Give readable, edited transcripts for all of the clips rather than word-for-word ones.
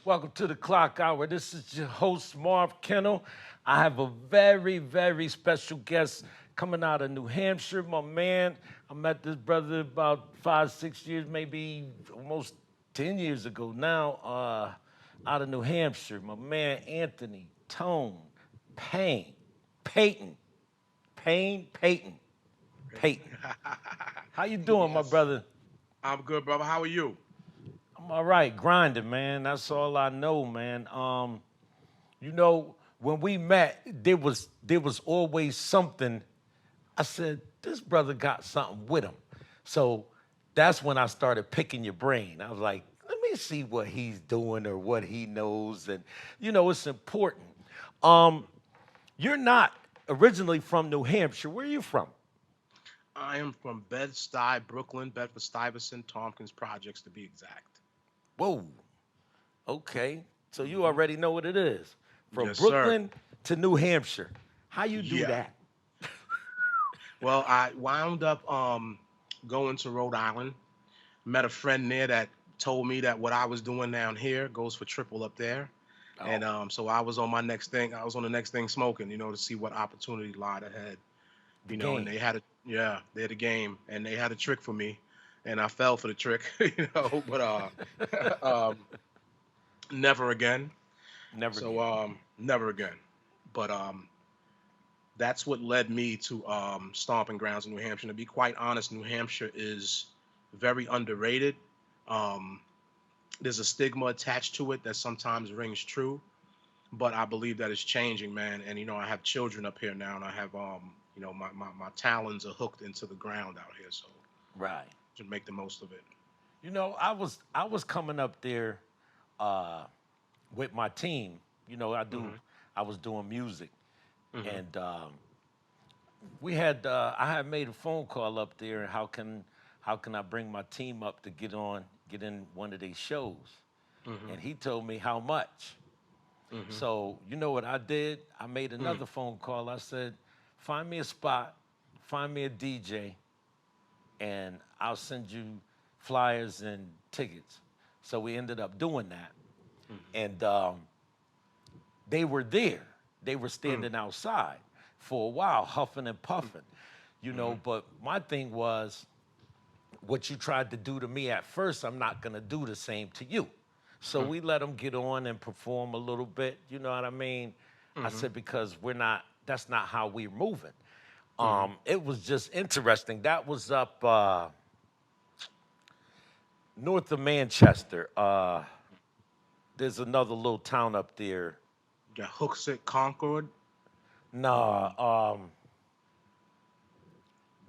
Welcome to the Clock Hour. This is your host, Marv Kinnel. I have a very, very special guest coming out of New Hampshire, my man. I met this brother about 5, 6 years, maybe almost 10 years ago now, out of New Hampshire. My man, Anthony, Tone, Payne, Payton, Payton, Payton. How you doing, my Yes. brother? I'm good, brother. How are you? I'm all right, grinding, man. That's all I know, man. When we met, there was always something. I said, this brother got something with him. So that's when I started picking your brain. I was like, let me see what he's doing or what he knows. And it's important. Um, you're not originally from New Hampshire. Where are you from? I am from Bed-Stuy, Brooklyn, Bedford-Stuyvesant, Tompkins Projects to be exact. Whoa. Okay. So you Hmm. already know what it is. From Yes, sir. Brooklyn to New Hampshire. How you do Yeah. that? Well, I wound up going to Rhode Island. Met a friend there that told me that what I was doing down here goes for triple up there. And Oh, so I was on my next thing. I was on the next thing smoking, to see what opportunity lied ahead. the And game. they had a game and they had a trick for me, and I fell for the trick, but never again. Never So again. never again. But that's what led me to stomping grounds in New Hampshire. To be quite honest, New Hampshire is very underrated. Um, there's a stigma attached to it that sometimes rings true, but I believe that it's changing, man. And I have children up here now, and I have my talons are hooked into the ground out here, so Right. should make the most of it. I was coming up there uh, with my team. Hmm. I was doing music, Hmm. and I had made a phone call up there. And how can I bring my team up to get in one of these shows? Hmm. And he told me how much. Hmm. So you know what I did? I made Mm. another phone call. I said, find me a spot, find me a DJ, and I'll send you flyers and tickets. So we ended up doing that. Hmm. And they were there. They were Mm. standing outside for a while, huffing and Mm. puffing, Hmm. but my thing was, what you tried to do to me at first, I'm not going to do the same to you. So we let them get on and perform a little bit. You know what I mean? I Hmm. said, because that's not how we're moving. Hmm. It was just interesting. That was up north of Manchester. There's another little town up there. Got Hooksett, Concord, Nah, um,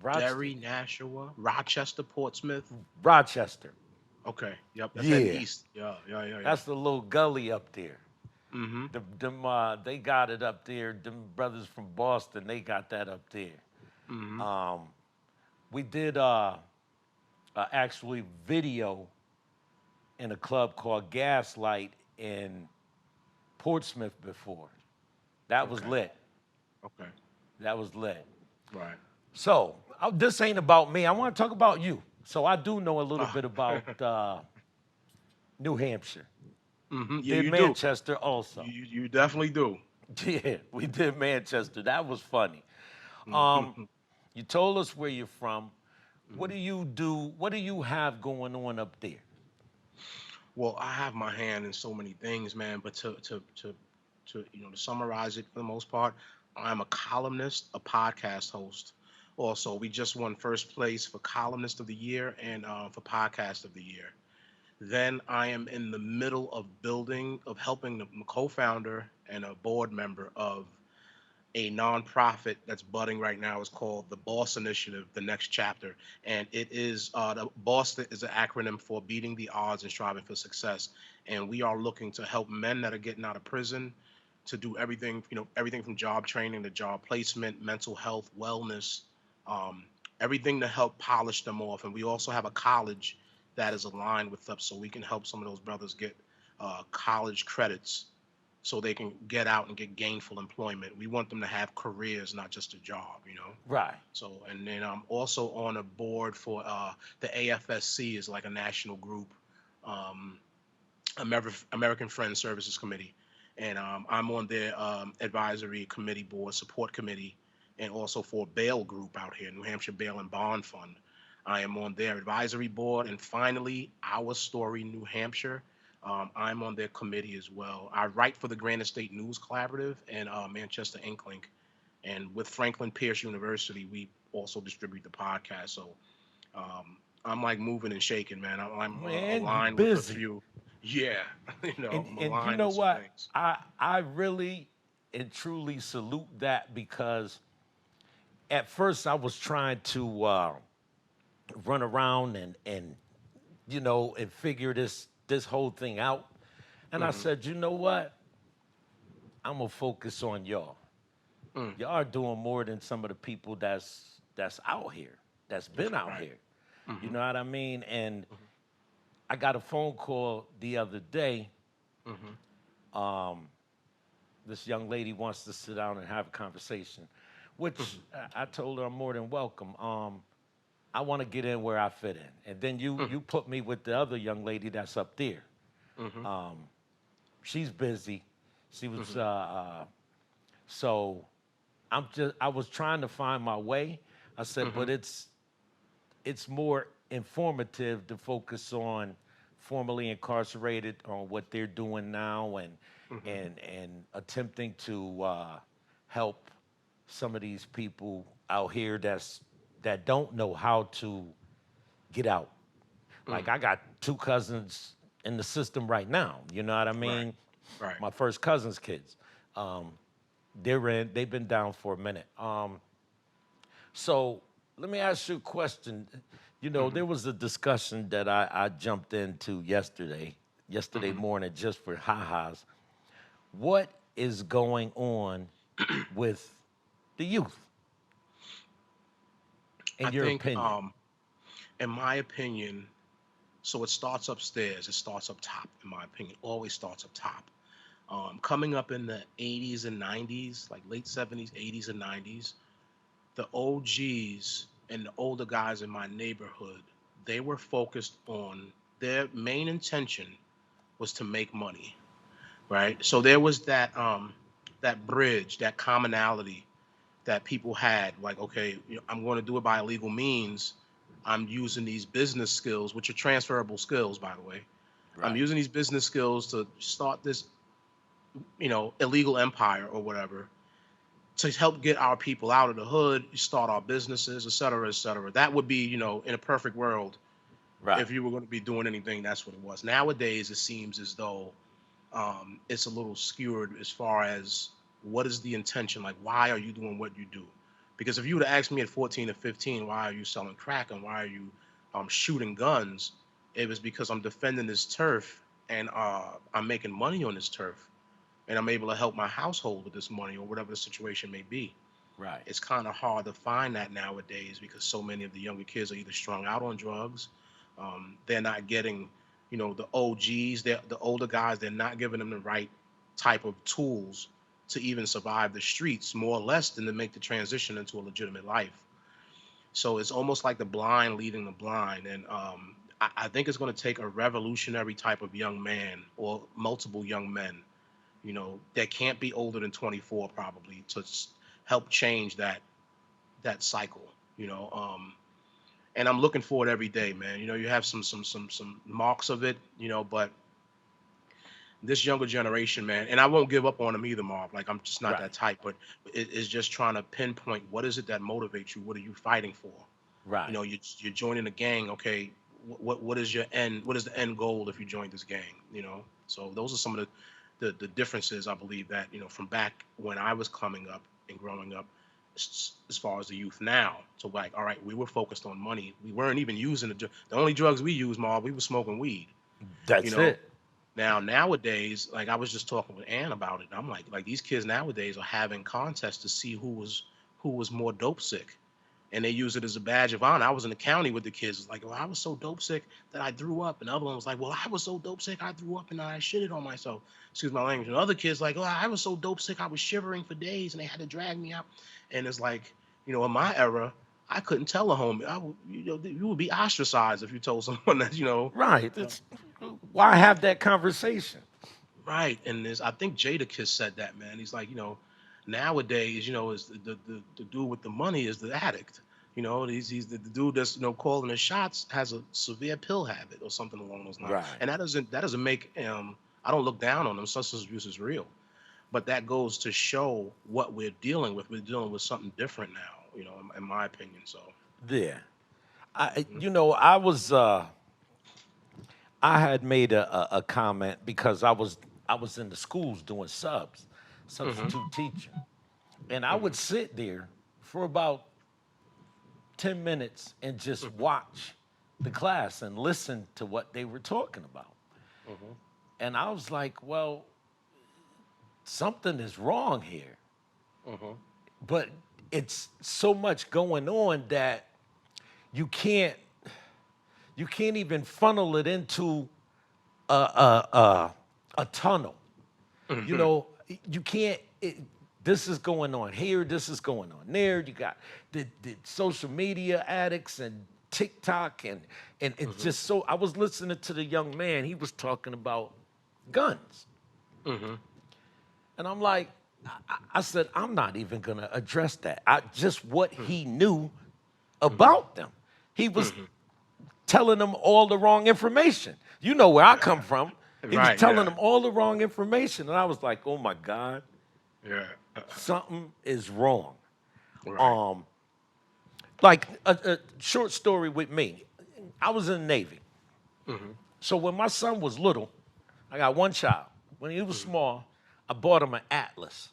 Rochester, Derry, Nashua, Rochester, Portsmouth. Rochester. Okay, yep, that's heading Yeah, east. Yeah, yeah, yeah, yeah. that's the little gully up there. Hmm. They got it up there. Them brothers from Boston, they got that up there. Hmm. Um, we did actually video in a club called Gaslight in Portsmouth before. That was Okay, lit. okay, That was lit. right. So this ain't about me. I want to talk about you. So I do know a little Ah. bit about New Hampshire. Yeah, Did you do. Manchester also. You definitely do. Yeah, we did Manchester. That was funny. Um, Hmm. you told us where you're from. What Hmm. do you do? What do you have going on up there? Well, I have my hand in so many things, man. But to summarize it for the most part, I'm a columnist, a podcast host. Also, we just won first place for columnist of the year and for podcast of the year. Then I am in the middle of helping the co-founder and a board member of a nonprofit that's budding right now. Is called the Boss Initiative, the next chapter, and it is the Boss is an acronym for beating the odds and striving for success. And we are looking to help men that are getting out of prison to do everything, everything from job training to job placement, mental health, wellness, um, everything to help polish them off. And we also have a college that is aligned with us, so we can help some of those brothers get college credits so they can get out and get gainful employment. We want them to have careers, not just a job. Right. So, and then I'm also on a board for the AFSC, is like a national group. Um, American Friends Services Committee, and I'm on their advisory committee board, support committee, and also for Bail Group out here, New Hampshire Bail and Bond Fund. I am on their advisory board, and finally, Our Story New Hampshire. I'm on their committee as well. I write for the Granite State News Collaborative and Manchester Inklink, and with Franklin Pierce University, we also distribute the podcast. So I'm like moving and shaking, man. I'm Man, you aligned with a busy. few. Yeah, I'm And you aligned know with some what? things. I really and truly salute that because at first I was trying to run around and figure this whole thing out. And I Hmm. said, you know what? I'm gonna focus on y'all. Mm, Y'all are doing more than some of the people that's out here, that's that's been out right. here. You Hmm. know what I mean? And I got a phone call the other day. Hmm. Um, this young lady wants to sit down and have a conversation, which Hmm. I told her I'm more than welcome. I want to get in where I fit in, and then you Hmm. you put me with the other young lady that's up there. Hmm. Um, she's busy. She was Hmm. so I was trying to find my way. I said, Hmm. but it's more informative to focus on formerly incarcerated on what they're doing now Hmm. and attempting to help some of these people out here that don't know how to get out. Mm. Like I got two cousins in the system right now. You know what I Right. mean? Right. My first cousin's kids. Um, they've been down for a minute. So let me ask you a question. You know, Hmm. there was a discussion that I jumped into yesterday Hmm. morning, just for ha-has. What is going on with the youth, I in your think, opinion? in my opinion, so it starts upstairs. It starts up top, in my opinion. Always starts up top. Coming up in the 80s and 90s, like late 70s, 80s, and 90s, the OGs and the older guys in my neighborhood, they were focused on their main intention was to make money, right? So there was that bridge, that commonality that people had, like, okay, I'm going to do it by illegal means. I'm using these business skills, which are transferable skills, by the way. I'm Right. using these business skills to start this, illegal empire or whatever, to help get our people out of the hood, start our businesses, et cetera, et cetera. That would be, in a perfect world, Right. if you were going to be doing anything, that's what it was. Nowadays, it seems as though it's a little skewered as far as what is the intention? Like, why are you doing what you do? Because if you would have asked me at 14 or 15, why are you selling crack and why are you shooting guns? It was because I'm defending this turf and I'm making money on this turf and I'm able to help my household with this money or whatever the situation may be. Right. It's kind of hard to find that nowadays because so many of the younger kids are either strung out on drugs, they're not getting, the OGs, the older guys, they're not giving them the right type of tools to even survive the streets, more or less than to make the transition into a legitimate life. So it's almost like the blind leading the blind, and I think it's going to take a revolutionary type of young man or multiple young men, that can't be older than 24 probably to help change that cycle. And I'm looking for it every day, man. You have some marks of it, but this younger generation, man, and I won't give up on them either, Marv. Like I'm just not Right. that type, but it is just trying to pinpoint what is it that motivates you. What are you fighting for? Right. You're joining a gang. Okay, what is your end? What is the end goal if you join this gang? So those are some of the differences I believe that from back when I was coming up and growing up, as far as the youth now. So like, all right, we were focused on money. We weren't even using the only drugs we used, Marv. We were smoking weed. You That's know. it. Now nowadays, like I was just talking with Ann about it. I'm like these kids nowadays are having contests to see who was more dope sick, and they use it as a badge of honor. I was in the county with the kids. It's like, well, I was so dope sick that I threw up, and the other one was like, well, I was so dope sick I threw up and I shitted on myself. Excuse my language. And other kids like, oh, I was so dope sick I was shivering for days, and they had to drag me out. And it's like, in my era, I couldn't tell a homie. You would be ostracized if you told someone that. Right. Uh, Why have that conversation? Right, and I think Jadakiss said that, man. He's like, nowadays, is the dude with the money is the addict. He's the dude that's calling the shots has a severe pill habit or something along those lines. Right. And that doesn't make I don't look down on him. Substance abuse is real, but that goes to show what we're dealing with. We're dealing with something different now, in my opinion. So. Yeah. Mhm. I was I had made a comment because I was in the schools doing Mhm. substitute teaching. And I would Mhm. sit there for about 10 minutes and just Mhm. watch the class and listen to what they were talking about. Mhm. And I was like, well, something is wrong here. Mhm. But it's so much going on that you can't you can't even funnel it into a tunnel. You Mhm. know, you can't. This is going on here. This is going on there. You got the social media addicts and TikTok and it's Mhm. just so. I was listening to the young man. He was talking about guns, Mhm. and I'm like, I said, I'm not even gonna address that. I just what he knew Mhm. about them. He was Mhm. telling them all the wrong information. You know where I come from. He was Right. telling Yeah. them all the wrong information, and I was like, oh my God, Yeah. something is wrong. Right. Um, like a short story with me. I was in the Navy. Mhm. So when my son was little, I got one child. When he was Mhm. small, I bought him an atlas,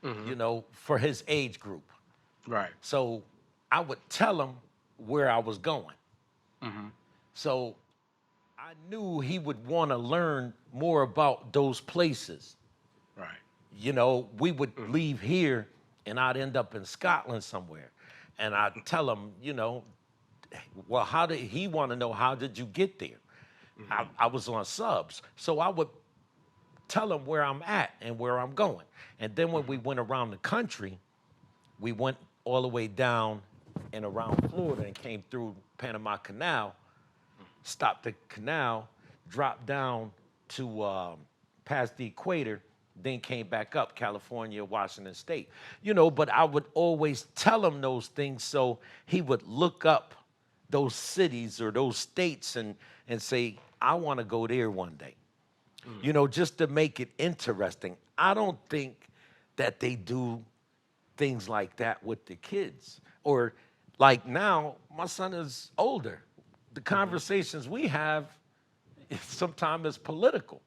Mhm. for his age group. Right. So I would tell him where I was going. Mhm. So I knew he would want to learn more about those places. Right. We would Mhm. leave here and I'd end up in Scotland somewhere. And I'd tell him, well, how did he want to know how did you get there? I, Mhm. I was on subs. So I would tell him where I'm at and where I'm going. And then when we Mhm. went around the country, we went all the way down and around Florida and came through Panama Canal, stopped the canal, dropped down to past the equator, then came back up California, Washington State. But I would always tell him those things so he would look up those cities or those states and say, I want to go there one day. Mhm. Just to make it interesting. I don't think that they do things like that with the kids. Or like now, my son is older. The Mhm. conversations we have sometimes is political.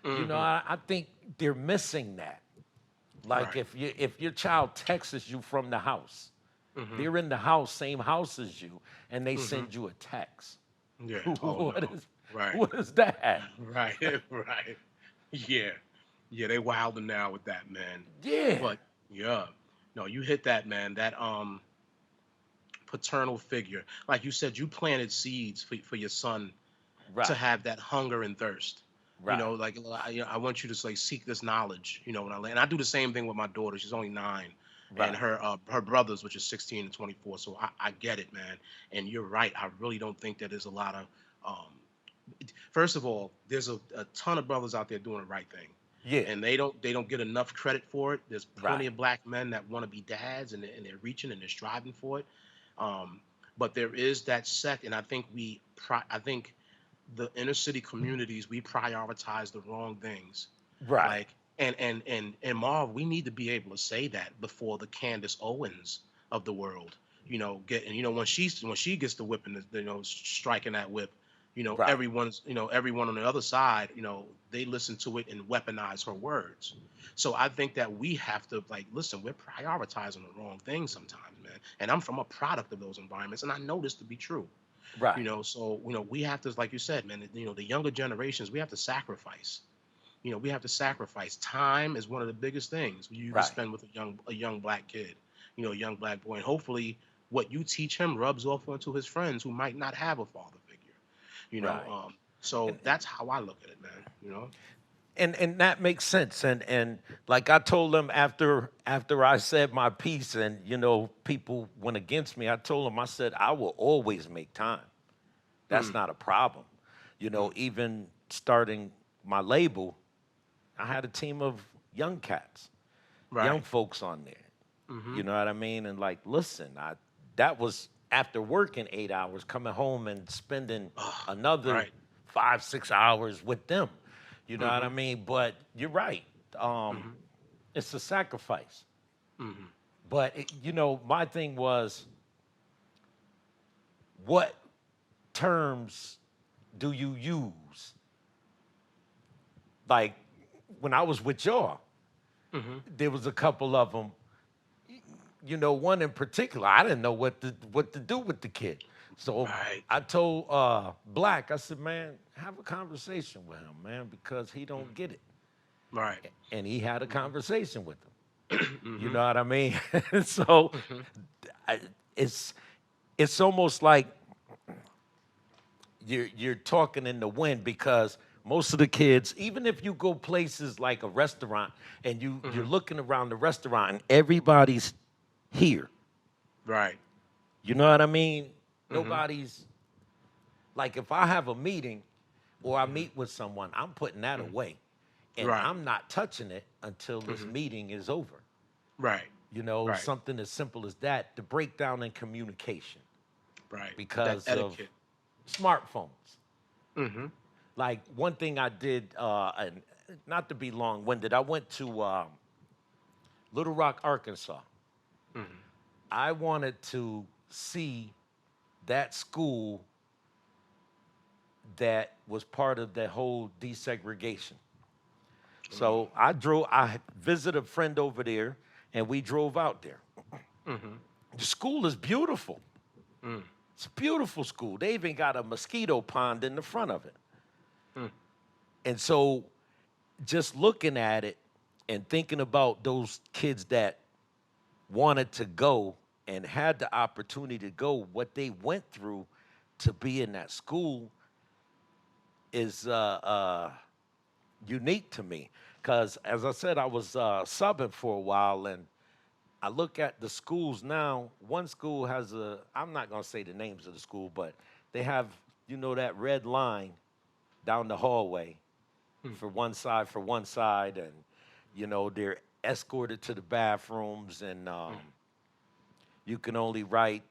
Mhm. I think they're missing that. Like Right. if your child texts you from the house, Mhm. they're in the house, same house as you, and they Mhm. send you a text. Yeah. Oh what no. is Right. what is that? Right. Right. Yeah. Yeah. They wilding now with that, man. Yeah, But yeah. No, you hit that, man. That paternal figure. Like you said, you planted seeds for your son to right, have that hunger and thirst. right, Like I want you to like seek this knowledge. And I do the same thing with my daughter. She's only 9, and right, her brothers, which is 16 and 24. So I get it, man. And you're right. I really don't think that there's a lot of. First of all, there's a ton of brothers out there doing the right thing, yeah, and they don't get enough credit for it. There's plenty right, of black men that want to be dads, and they're reaching and they're striving for it. Um, but there is that sect, and I think I think the inner city communities we prioritize the wrong things. right, Like and Marv, we need to be able to say that before the Candace Owens of the world, get and when she gets the whip and striking that whip, right, everyone on the other side, they listen to it and weaponize her words. So I think that we have to like listen. We're prioritizing the wrong things sometimes, man. And I'm from a product of those environments, and I know this to be true. right, So we have to, like you said, man. The younger generations, we have to sacrifice. We have to sacrifice. Time is one of the biggest things you can right. spend with a young black kid, a young black boy, and hopefully what you teach him rubs off onto his friends who might not have a father figure. You know, Right. um, so And that's how I look at it, man. and that makes sense. And like I told them after I said my piece and people went against me, I told them I said I will always make time. That's Mm, not a problem. Even starting my label, I had a team of young cats, young Right. folks on there. Mm-hmm. You know what I mean? And like, listen, that was after working 8 hours, coming home and spending Oh, another right. 5, 6 hours with them. You know what I Mm-hmm. mean? But you're right. Um, Mm-hmm. it's a sacrifice. Mm-hmm. But my thing was, what terms do you use? Like when I was with y'all, Mm-hmm. there was a couple of them. One in particular, I didn't know what to do with the kid. So Right. I told Black, I said, man, have a conversation with him, man, because he don't get it. Right. And he had a conversation with him. You Mm-hmm. know what I mean? So Mm-hmm. I, it's it's almost like you're talking in the wind because most of the kids, even if you go places like a restaurant and you're Mm-hmm. looking around the restaurant and everybody's here. Right. You know what I mean? Mm-hmm. Nobody's like if I have a meeting or I Mm-hmm. meet with someone, I'm putting that Mm-hmm. away. And Right. I'm not touching it until this Mm-hmm. meeting is over. Right. Right. Something as simple as that, the breakdown in communication Right. That because of etiquette. smartphones. Mm-hmm. Like one thing I did, and not to be long-winded, I went to Little Rock, Arkansas. Mm-hmm. I wanted to see that school that was part of that whole desegregation. So I visited a friend over there, and we drove out there. Mm-hmm. The school is beautiful. Mm-hmm. It's a beautiful school. They even got a mosquito pond in the front of it. And so just looking at it and thinking about those kids that wanted to go and had the opportunity to go, what they went through to be in that school is unique to me. Because as I said, I was subbing for a while, and I look at the schools now. One school has I'm not going to say the names of the school, but they have, that red line down the hallway for one side, and, they're escorted to the bathrooms, and you can only write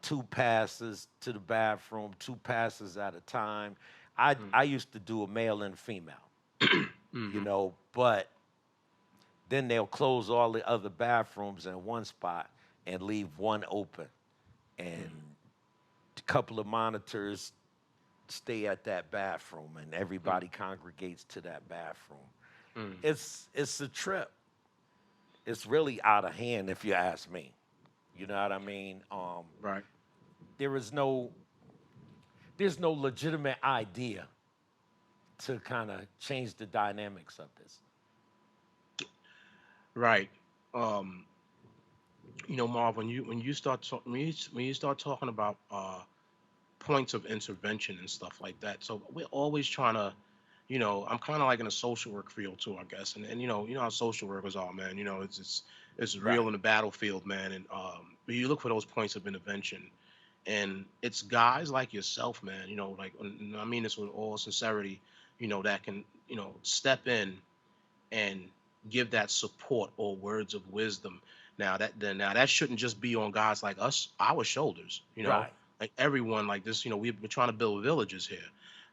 2 passes to the bathroom, 2 passes at a time. I used to do a male and female, Mm-hmm. but then they'll close all the other bathrooms in one spot and leave one open. And a couple of monitors stay at that bathroom and everybody congregates to that bathroom. Mm-hmm. It's a trip. It's really out of hand if you ask me. You know what I mean? Right. There is no there's no legitimate idea to kind of change the dynamics of this. Right. Um, Marv, when you start talking about points of intervention and stuff like that, so we're always trying to, I'm kind of like in a social work field too, I guess, and how social workers are, man. It's real Right. in the battlefield, man, and you look for those points of intervention, and it's guys like yourself, man. And I mean this with all sincerity, that can step in and give that support or words of wisdom. Now that shouldn't just be on guys like us, our shoulders. Right. Like everyone like this. We're trying to build villages here.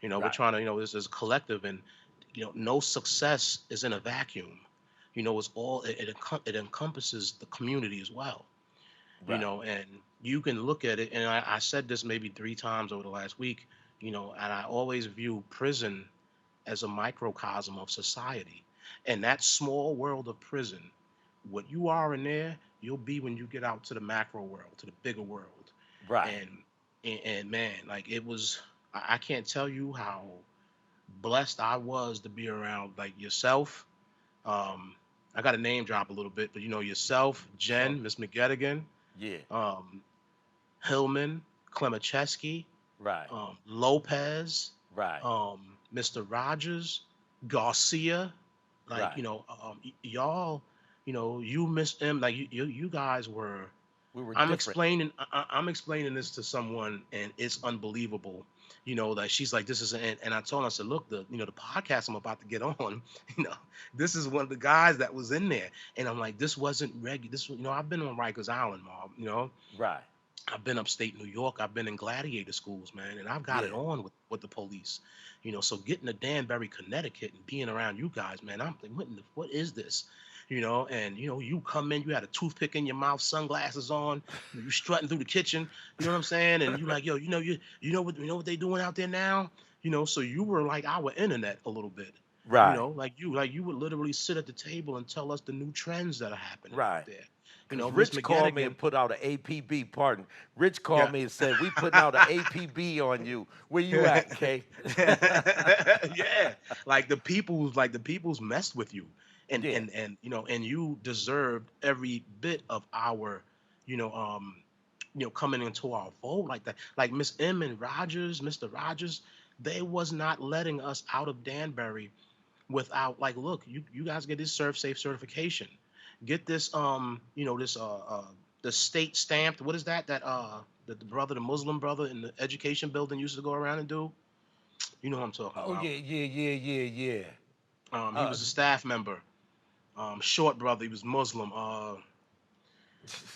We're Right. trying to this is a collective, and no success is in a vacuum. It's all it encompasses the community as well. Right. And you can look at it, and I said this maybe 3 times over the last week. And I always view prison as a microcosm of society. And that small world of prison, what you are in there, you'll be when you get out to the macro world, to the bigger world. Right. And and man, like it was, I can't tell you how blessed I was to be around like yourself. Um, I got to name drop a little bit, but yourself, Sure. Jen, Miss McGettigan, Yeah. um, Hillman, Klemacheski, Right. Lopez, Right. Mr. Rogers, Garcia, like Right. y'all, you Miss M, like you guys were. We were I'm different. explaining. I'm explaining this to someone, and it's unbelievable. Like she's like, this is, and I told her, I said, look, the podcast I'm about to get on, you know, this is one of the guys that was in there, and I'm like, this wasn't regular. This, I've been on Rikers Island, Marv. Right. I've been upstate New York. I've been in gladiator schools, man, and I've got Yeah. it on with the police. So getting to Danbury, Connecticut, and being around you guys, man, I'm like, what is this? And you come in, you had a toothpick in your mouth, sunglasses on, you strutting through the kitchen, you know what I'm saying? And you like, yo, you know what they doing out there now? So you were like our internet a little bit. Right. Like you would literally sit at the table and tell us the new trends that are happening Right. out there. Because Miss Rich called me McGettigan, and put out an APB. Pardon. Rich yeah. called me and said, "We putting out an APB on you. Where you at, K?" Yeah, like the people's messed with you, and Yeah. and you deserved every bit of our, you know, coming into our fold like that. Like Miss M and Rogers, Mr. Rogers, they was not letting us out of Danbury without, like, look, you guys get this serve safe certification, get this this the state stamped, what is that the brother, the Muslim brother in the education building used to go around and do. You know what I'm talking Oh about. yeah, yeah, yeah, yeah, yeah. He Uh, was a staff member. Short brother, he was Muslim.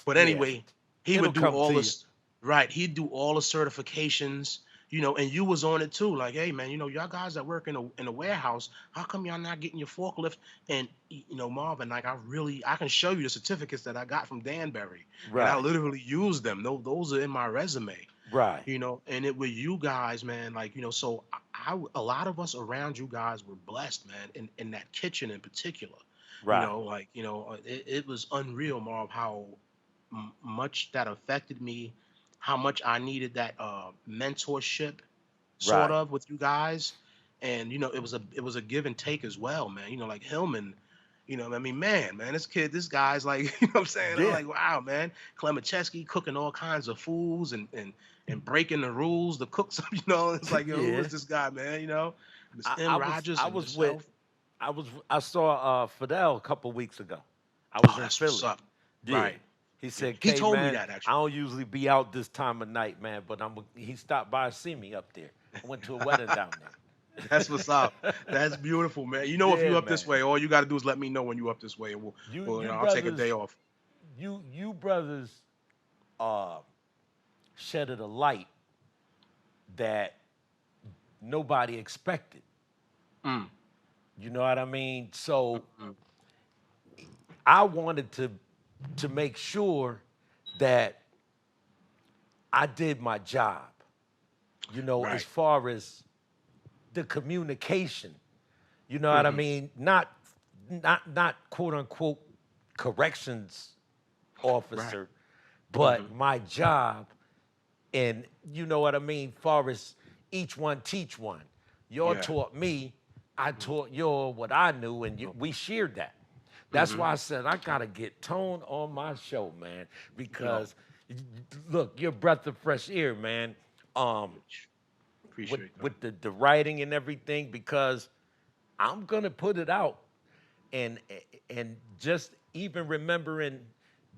But yeah. anyway, he It'll would do come all to you. this, right? He'd do all the certifications, and you was on it too. Like, hey man, y'all guys that work in a warehouse, how come y'all not getting your forklift? And Marvin, like, I can show you the certificates that I got from Danbury, and I Right. literally use them. Those are in my resume. Right. And it with you guys, man, like, so a lot of us around you guys were blessed, man, in that kitchen in particular. Right. It was unreal, Marv, how much that affected me, how much I needed that mentorship, sort Right. of, with you guys. And it was a give and take as well, man. Like Hillman, I mean, man, this guy's like, what I'm saying? I'm Yeah. like, wow, man. Clemacheski cooking all kinds of foods and breaking the rules to cook some, it's like, yo, who Yeah. is this guy, man? Miss I, M. I was Rogers I and was with yourself. I saw Fidel a couple weeks ago. I was Oh, in that's what's Philly. up. Yeah. Right. He Yeah. said, He "K told me man, that, I actually. don't usually be out this time of night, man, but he stopped by and see me up there. I went to a wedding down That's what's up. there." That's beautiful, man. If Yeah, you up this man. way, all you got to do is let me know when you up this way, and You you I'll take a brothers day off. you brothers uh shedded a light that nobody expected. Mm, You know what I mean? So mm, I wanted to make sure that I did my job, as right. far as the communication. You know what I Hmm. mean? Not quote unquote corrections Right. officer, Hmm. but my job, and you know what I mean, far as each one teach one. Y'all Yeah. taught me, I taught y'all what I knew, and we shared that. That's Hmm. why I said I gotta get Tone on my show, man, Yo, because look, you're a breath of fresh air, man. Um, with appreciate that. with the writing and everything, because I'm gonna put it out, and and just even remembering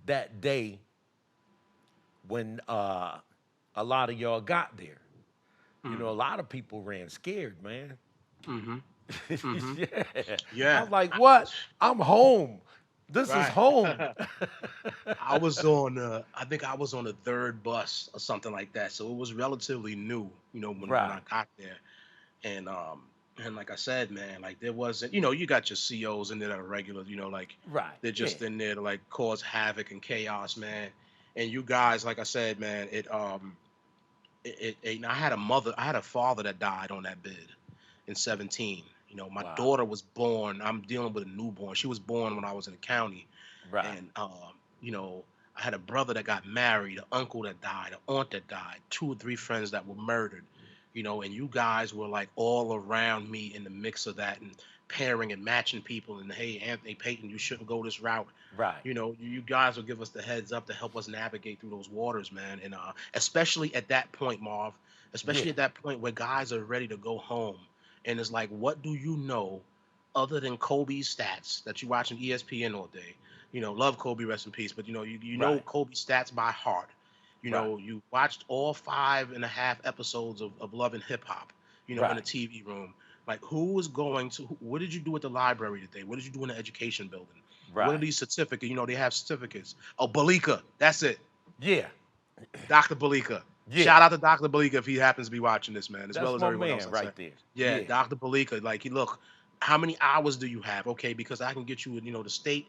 that day when a lot of y'all got there. A Mm, lot of people ran scared, man. hmm. Hmm. Yeah. Yeah. I'm like, what? I'm home. This is Right. home. I think I was on the third bus or something like that. So it was relatively new, when I Right, got there. And like I said, man, like, there wasn't, you got your COs in there that are regular, like, right, they're yeah, just in there to, like, cause havoc and chaos, man. And you guys, like I said, man, I had a father that died on that bid in 17. My wow, daughter was born. I'm dealing with a newborn. She was born when I was in the county. right, And I had a brother that got married, an uncle that died, an aunt that died, two or three friends that were murdered. And you guys were, like, all around me in the mix of that, and pairing and matching people, and, hey, Anthony, Payton, you shouldn't go this route. right, You guys will give us the heads up to help us navigate through those waters, man. And especially at that point, Marv, yeah, especially at that point where guys are ready to go home, and it's like, what do you know other than Kobe's stats that you watch on ESPN all day? Love Kobe, rest in peace, but you know right, Kobe's stats by heart. You Right. know, you watched all 5.5 episodes of Love and Hip Hop, you know, in a Right. TV room. Like, who was going to, what did you do at the library today? What did you do in the education building? What are Right. these certificates? You know, they have certificates. Oh, Balika, that's it. Yeah. Dr. Balika. Yeah. Shout out to Dr. Balika if he happens to be watching this, man, as That's well as my everyone else, man I say. right there. Yeah, Yeah. Dr. Balika. Like, look, how many hours do you have? Okay, because I can get you, you know, the state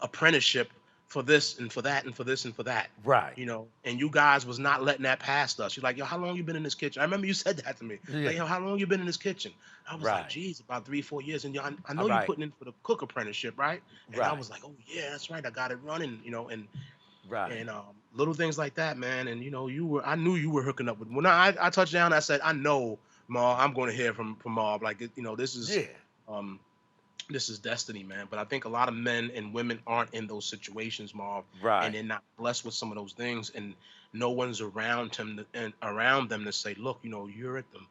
apprenticeship for this and for that and for this and for that. Right. You know, and you guys was not letting that past us. You're like, yo, how long you been in this kitchen? I remember you said that to me. Yeah. Like, yo, how long you been in this kitchen? I was like, Right. geez, about 3-4 years. And yo, I All know you right. putting in for the cook apprenticeship, right? And I Right. was like, oh yeah, that's right. I got it running, you know, Right. and little things like that, man. And you know, I knew you were hooking up with. When I touched down, I said, I know, Marv, I'm going to hear from Marv. Like, you know, Yeah. um, this is destiny, man. But I think a lot of men and women aren't in those situations, Marv, and Right. they're not blessed with some of those things, and no one's around him and around them to say, look, you know, you're at them,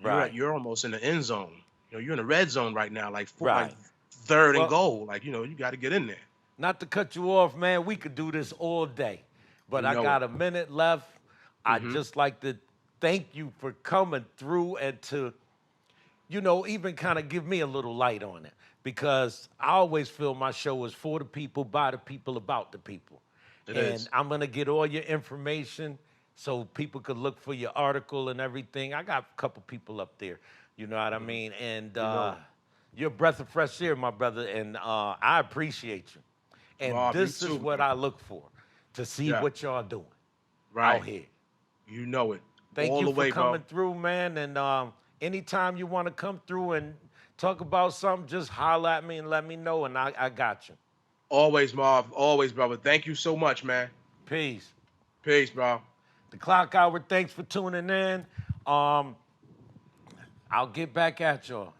Right. you're almost in the end zone. You know, you're in the red zone right now, like Right. third and Well, goal. Like, you know, you got to get in there. not to cut you off, man. We could do this all day, but You I know it. got a minute left. I Hmm. just like to thank you for coming through and to, even kind of give me a little light on it because I always feel my show is for the people, by the people, about the people. It And is. I'm gonna get all your information so people could look for your article and everything. I got a couple people up there, you know what I Mhm. mean? And You know it. you're a breath of fresh air, my brother, and I appreciate you. And Marv, you this is too, what man. I look for to see Yeah, what y'all doing out right. here. You know it. Thank All you the for way, bro. coming through, man. And anytime you want to come through and talk about something, just holler at me and let me know, and I got you. Always, Marv. Always, brother. Thank you so much, man. Peace. Peace, bro. The Clock Hour, thanks for tuning in. I'll get back at y'all.